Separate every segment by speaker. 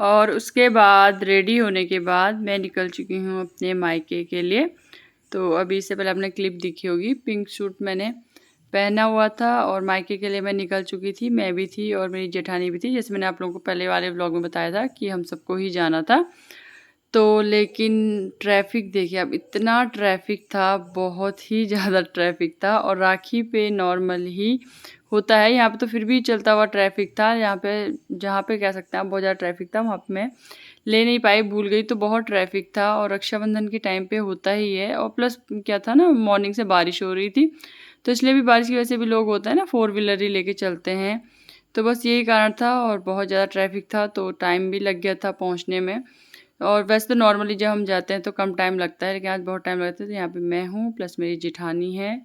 Speaker 1: और उसके बाद रेडी होने के बाद मैं निकल चुकी हूँ अपने मायके के लिए। तो अभी इससे पहले आपने क्लिप दिखी होगी, पिंक सूट मैंने पहना हुआ था और मायके के लिए मैं निकल चुकी थी। मैं भी थी और मेरी जेठानी भी थी, जैसे मैंने आप लोगों को पहले वाले व्लॉग में बताया था कि हम सबको ही जाना था। तो लेकिन ट्रैफ़िक देखिए, अब इतना ट्रैफ़िक था, बहुत ही ज़्यादा ट्रैफ़िक था। और राखी पे नॉर्मल ही होता है, यहाँ पे तो फिर भी चलता हुआ ट्रैफ़िक था। यहाँ पे जहाँ पे कह सकते हैं आप बहुत ज़्यादा ट्रैफ़िक था, वहाँ पे मैं ले नहीं पाई, भूल गई, तो बहुत ट्रैफ़िक था। और रक्षाबंधन के टाइम पे होता ही है। और प्लस क्या था ना, मॉर्निंग से बारिश हो रही थी, तो इसलिए भी बारिश की वजह से भी लोग होता है ना, फोर व्हीलर ही लेके चलते हैं। तो बस यही कारण था और बहुत ज़्यादा ट्रैफ़िक था, तो टाइम भी लग गया था पहुँचने में। और वैसे तो नॉर्मली जब हम जाते हैं तो कम टाइम लगता है, लेकिन आज बहुत टाइम लगता है। तो यहाँ पे मैं हूँ प्लस मेरी जेठानी है।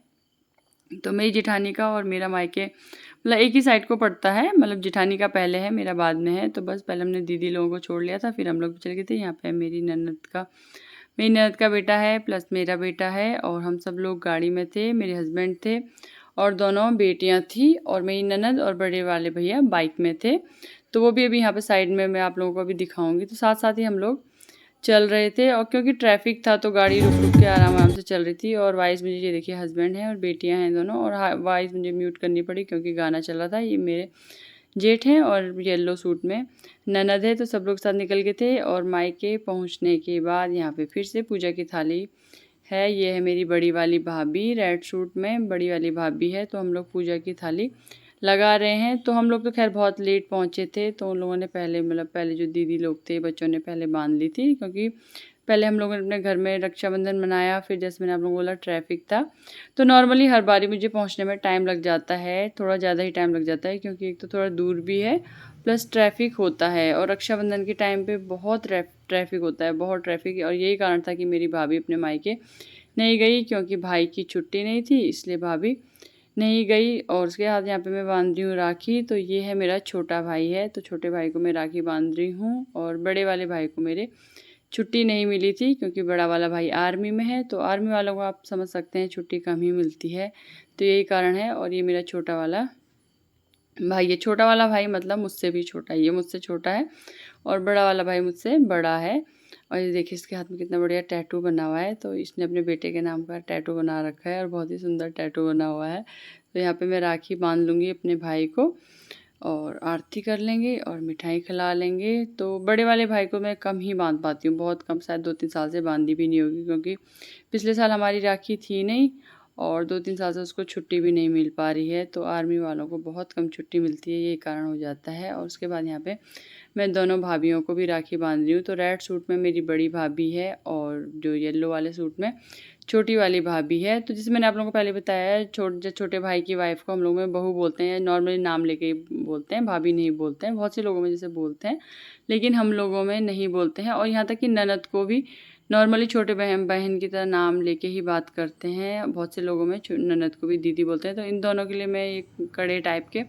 Speaker 1: तो मेरी जेठानी का और मेरा मायके मतलब एक ही साइड को पड़ता है, मतलब जेठानी का पहले है, मेरा बाद में है। तो बस पहले हमने दीदी लोगों को छोड़ लिया था, फिर हम लोग भी चले गए थे। यहाँ पे मेरी ननद का बेटा है प्लस मेरा बेटा है, और हम सब लोग गाड़ी में थे। मेरे हस्बैंड थे और दोनों बेटियां थी, और मेरी ननद और बड़े वाले भैया बाइक में थे। तो वो भी अभी यहाँ पे साइड में मैं आप लोगों को भी दिखाऊंगी। तो साथ साथ ही हम लोग चल रहे थे, और क्योंकि ट्रैफिक था तो गाड़ी रुक रुक के आराम आराम से चल रही थी। और वॉइस मुझे, ये देखिए हस्बैंड है और बेटियां हैं दोनों, और वॉइस मुझे म्यूट करनी पड़ी क्योंकि गाना चल रहा था। ये मेरे जेठ हैं और येलो सूट में ननद है। तो सब लोग साथ निकल गए थे। और मायके पहुंचने के बाद यहाँ पे फिर से पूजा की थाली है। ये है मेरी बड़ी वाली भाभी, रेड सूट में बड़ी वाली भाभी है। तो हम लोग पूजा की थाली लगा रहे हैं। तो हम लोग तो खैर बहुत लेट पहुँचे थे, तो उन लोगों ने पहले, मतलब पहले जो दीदी लोग थे बच्चों ने पहले बांध ली थी, क्योंकि पहले हम लोगों ने अपने घर में रक्षाबंधन मनाया। फिर जैसे मैंने आप लोगों को बोला ट्रैफिक था, तो नॉर्मली हर बारी मुझे पहुंचने में टाइम लग जाता है, थोड़ा ज़्यादा ही टाइम लग जाता है, क्योंकि एक तो थोड़ा दूर भी है प्लस ट्रैफिक होता है। और रक्षाबंधन के टाइम पे बहुत ट्रैफिक होता है, बहुत ट्रैफिक। और यही कारण था कि मेरी भाभी अपने मायके नहीं गई, क्योंकि भाई की छुट्टी नहीं थी, इसलिए भाभी नहीं गई। और उसके बाद यहाँ पे मैं बांध रही हूँ राखी। तो ये है मेरा छोटा भाई है, तो छोटे भाई को मैं राखी बांध रही हूँ। और बड़े वाले भाई को मेरे छुट्टी नहीं मिली थी, क्योंकि बड़ा वाला भाई आर्मी में है। तो आर्मी वालों को आप समझ सकते हैं छुट्टी कम ही मिलती है, तो यही कारण है। और ये मेरा छोटा वाला भाई है, छोटा वाला भाई मतलब मुझसे भी छोटा है, ये मुझसे छोटा है और बड़ा वाला भाई मुझसे बड़ा है। और ये देखिए इसके हाथ में कितना बढ़िया टैटू बना हुआ है। तो इसने अपने बेटे के नाम का टैटू बना रखा है और बहुत ही सुंदर टैटू बना हुआ है। तो यहाँ पे मैं राखी बांध लूँगी अपने भाई को, और आरती कर लेंगे और मिठाई खिला लेंगे। तो बड़े वाले भाई को मैं कम ही बांध पाती हूँ, बहुत कम, शायद 2-3 साल से बांधी भी नहीं होगी, क्योंकि पिछले साल हमारी राखी थी नहीं और 2-3 साल से उसको छुट्टी भी नहीं मिल पा रही है। तो आर्मी वालों को बहुत कम छुट्टी मिलती है, यही कारण हो जाता है। और उसके बाद यहाँ पे मैं दोनों भाभीयों को भी राखी बांध रही हूँ। तो रेड सूट में मेरी बड़ी भाभी है और जो येलो वाले सूट में छोटी वाली भाभी है। तो जैसे मैंने आप लोगों को पहले बताया है, छोटे भाई की वाइफ को हम लोग में बहू बोलते हैं, नॉर्मली नाम लेके ही बोलते हैं, भाभी नहीं बोलते हैं। बहुत से लोगों में जैसे बोलते हैं, लेकिन हम लोगों में नहीं बोलते हैं। और यहाँ तक कि ननद को भी नॉर्मली छोटे बहन की तरह नाम लेके ही बात करते हैं। बहुत से लोगों में ननद को भी दीदी बोलते हैं। तो इन दोनों के लिए मैं एक कड़े टाइप के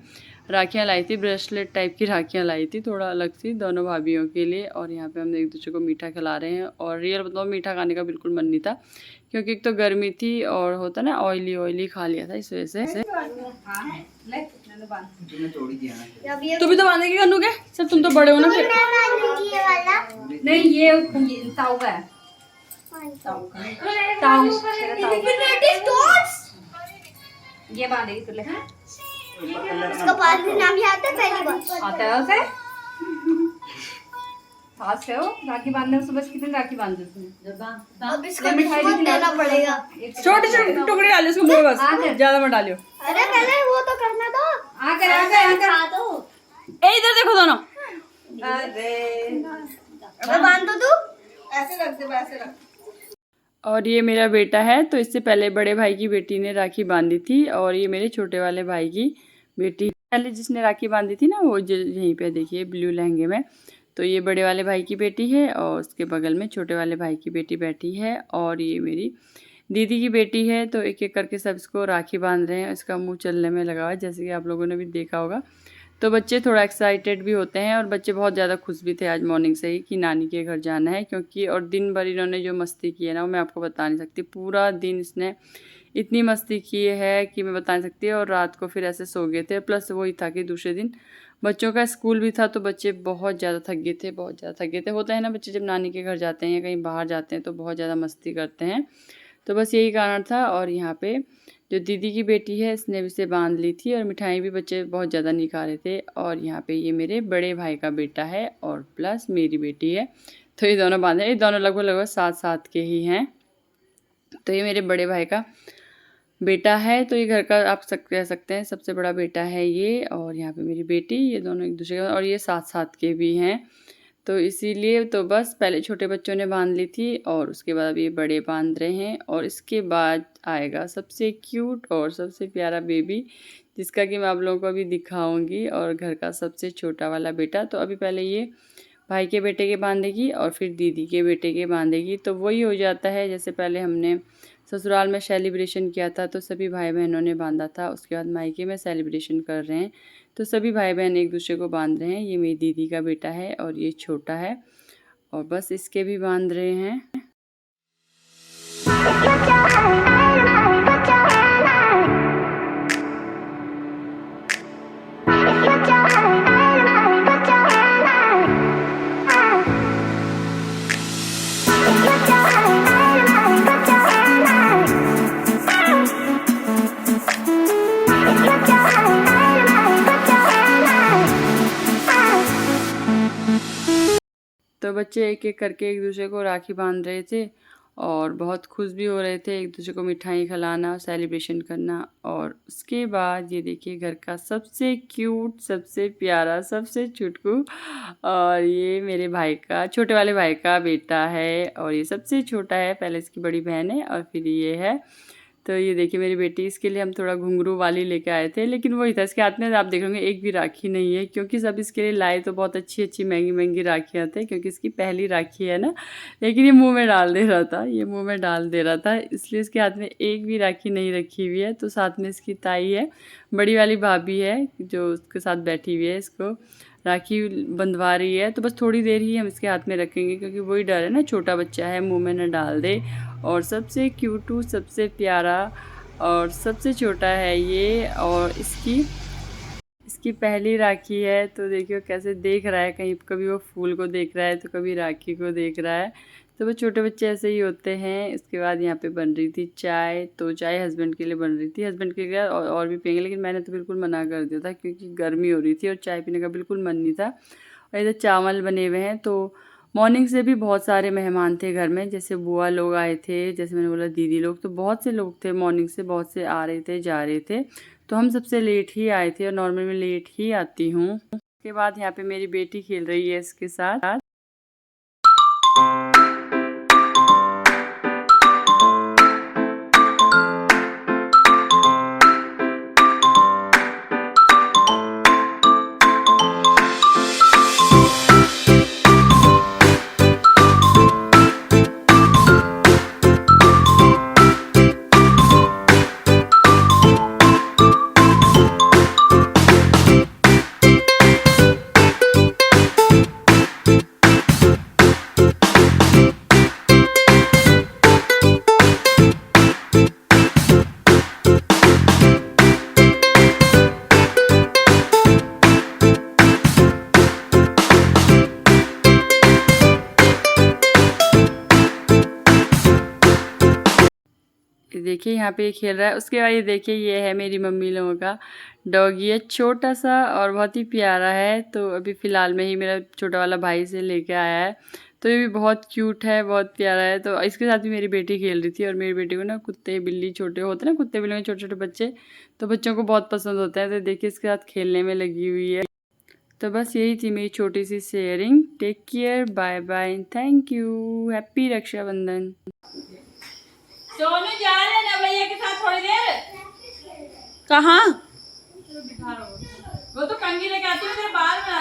Speaker 1: राखियाँ लाई थी, ब्रेसलेट टाइप की राखियाँ लाई थी, थोड़ा अलग सी दोनों भाभीयों के लिए। और यहाँ पे हम एक दूसरे को मीठा खिला रहे हैं। और रियल बताओ, मीठा खाने का बिल्कुल मन नहीं था, क्योंकि एक तो गर्मी थी और होता ना ऑयली खा लिया था, इस वजह से। तू भी तो बांधेगी कन्नू के, सर तुम तो बड़े हो ना फिर।
Speaker 2: नहीं ये ताऊ का है, ताऊ ये बांधेगी तुले।
Speaker 3: उसका बाद में नाम याद है, पहली बार
Speaker 2: आता है उसे फास्ट है वो। राखी बांधने में सुबह कितनी राखी बांधते तुम?
Speaker 3: अब इसको मिठाई देना पड़ेगा।
Speaker 1: छोटे छोटे टुकड़े डालियो उसको मुंह में, बस ज्यादा मत डालियो।
Speaker 3: अरे पहले वो तो करना दो।
Speaker 2: आकर
Speaker 3: खा दो।
Speaker 1: ए इधर देखो दोनों।
Speaker 3: अबे बांध दो तू, ऐसे रख दे, ऐसे रख।
Speaker 1: और ये मेरा बेटा है। तो इससे पहले बड़े भाई की बेटी ने राखी बांधी थी, और ये मेरे छोटे वाले भाई की बेटी पहले जिसने राखी बांधी थी ना, वो यहीं पे देखिए ब्लू लहंगे में। तो ये बड़े वाले भाई की बेटी है और उसके बगल में छोटे वाले भाई की बेटी बैठी है, और ये मेरी दीदी की बेटी है। तो एक एक करके सब इसको राखी बांध रहे हैं। इसका मुंह चलने में लगा हुआ है, जैसे कि आप लोगों ने भी देखा होगा। तो बच्चे थोड़ा एक्साइटेड भी होते हैं, और बच्चे बहुत ज़्यादा खुश भी थे आज मॉर्निंग से ही कि नानी के घर जाना है। क्योंकि और दिन भर इन्होंने जो मस्ती की है ना, वो मैं आपको बता नहीं सकती। पूरा दिन इसने इतनी मस्ती की है कि मैं बता नहीं सकती। और रात को फिर ऐसे सो गए थे। प्लस वही था कि दूसरे दिन बच्चों का स्कूल भी था, तो बच्चे बहुत ज़्यादा थक गए थे, बहुत ज़्यादा थक गए थे। होता है ना, बच्चे जब नानी के घर जाते हैं या कहीं बाहर जाते हैं तो बहुत ज़्यादा मस्ती करते हैं। तो बस यही कारण था। और यहाँ पे जो दीदी की बेटी है, इसने भी से बांध ली थी और मिठाई भी बच्चे बहुत ज़्यादा नहीं खा रहे थे। और यहाँ पे ये मेरे बड़े भाई का बेटा है और प्लस मेरी बेटी है। तो ये दोनों बांधे, ये दोनों लगभग साथ साथ के ही हैं। तो ये मेरे बड़े भाई का बेटा है, तो ये घर का आप कह सकते हैं सबसे बड़ा बेटा है ये। और यहाँ पे मेरी बेटी, ये दोनों एक दूसरे का, और ये साथ साथ के भी हैं। तो इसीलिए तो बस पहले छोटे बच्चों ने बांध ली थी और उसके बाद अब ये बड़े बांध रहे हैं। और इसके बाद आएगा सबसे क्यूट और सबसे प्यारा बेबी, जिसका कि मैं आप लोगों को अभी दिखाऊंगी। और घर का सबसे छोटा वाला बेटा। तो अभी पहले ये भाई के बेटे के बांधेगी और फिर दीदी के बेटे के बांधेगी। तो वही हो जाता है जैसे पहले हमने ससुराल में सेलिब्रेशन किया था, तो सभी भाई बहनों ने बांधा था। उसके बाद मायके में सेलिब्रेशन कर रहे हैं, तो सभी भाई बहन एक दूसरे को बांध रहे हैं। ये मेरी दीदी का बेटा है और ये छोटा है, और बस इसके भी बांध रहे हैं। तो बच्चे एक एक करके एक दूसरे को राखी बांध रहे थे और बहुत खुश भी हो रहे थे, एक दूसरे को मिठाई खिलाना, सेलिब्रेशन करना। और उसके बाद ये देखिए घर का सबसे क्यूट, सबसे प्यारा, सबसे चुटकू, और ये मेरे भाई का, छोटे वाले भाई का बेटा है। और ये सबसे छोटा है, पहले इसकी बड़ी बहन है और फिर ये है। तो ये देखिए मेरी बेटी, इसके लिए हम थोड़ा घुंघरू वाली लेके आए थे, लेकिन वही था, इसके हाथ में आप देख रहे होंगे एक भी राखी नहीं है, क्योंकि सब इसके लिए लाए तो बहुत अच्छी अच्छी महंगी महंगी राखियाँ थे, क्योंकि इसकी पहली राखी है ना। लेकिन ये मुंह में डाल दे रहा था, ये मुंह में डाल दे रहा था, इसलिए इसके हाथ में एक भी राखी नहीं रखी हुई है। तो साथ में इसकी ताई है, बड़ी वाली भाभी है, जो उसके साथ बैठी हुई है, इसको राखी बंधवा रही है। तो बस थोड़ी देर ही हम इसके हाथ में रखेंगे, क्योंकि वही डर है ना, छोटा बच्चा है, मुंह में न डाल दे। और सबसे क्यूटू, सबसे प्यारा और सबसे छोटा है ये। और इसकी पहली राखी है। तो देखियो कैसे देख रहा है, कहीं कभी वो फूल को देख रहा है तो कभी राखी को देख रहा है। तो वो छोटे बच्चे ऐसे ही होते हैं। इसके बाद यहाँ पे बन रही थी चाय, तो चाय हस्बैंड के लिए बन रही थी, हस्बैंड के लिए और भी पियेंगे, लेकिन मैंने तो बिल्कुल मना कर दिया था, क्योंकि गर्मी हो रही थी और चाय पीने का बिल्कुल मन नहीं था। और इधर चावल बने हुए हैं। तो मॉर्निंग से भी बहुत सारे मेहमान थे घर में, जैसे बुआ लोग आए थे, जैसे मैंने बोला दीदी लोग, तो बहुत से लोग थे मॉर्निंग से, बहुत से आ रहे थे जा रहे थे। तो हम सबसे लेट ही आए थे और नॉर्मल में लेट ही आती हूँ। उसके बाद यहाँ पे मेरी बेटी खेल रही है इसके साथ। देखिए यहाँ पे ये खेल रहा है। उसके बाद ये देखिए ये है मेरी मम्मी लोगों का डॉगी है, छोटा सा और बहुत ही प्यारा है। तो अभी फ़िलहाल में ही मेरा छोटा वाला भाई से लेके आया है। तो ये भी बहुत क्यूट है, बहुत प्यारा है। तो इसके साथ भी मेरी बेटी खेल रही थी। और मेरी बेटी को ना कुत्ते बिल्ली छोटे होते हैं ना, कुत्ते बिल्ली में छोटे छोटे बच्चे, तो बच्चों को बहुत पसंद होते हैं। तो देखिए इसके साथ खेलने में लगी हुई है। तो बस यही थी मेरी छोटी सी sharing. Take care, bye bye, thank you, happy Rakshabandhan.
Speaker 2: Sonu जा रहे हैं ना भैया के साथ थोड़ी देर।
Speaker 4: कहाँ?
Speaker 2: वो तो कंघी लेके आती है, तेरे बाल में।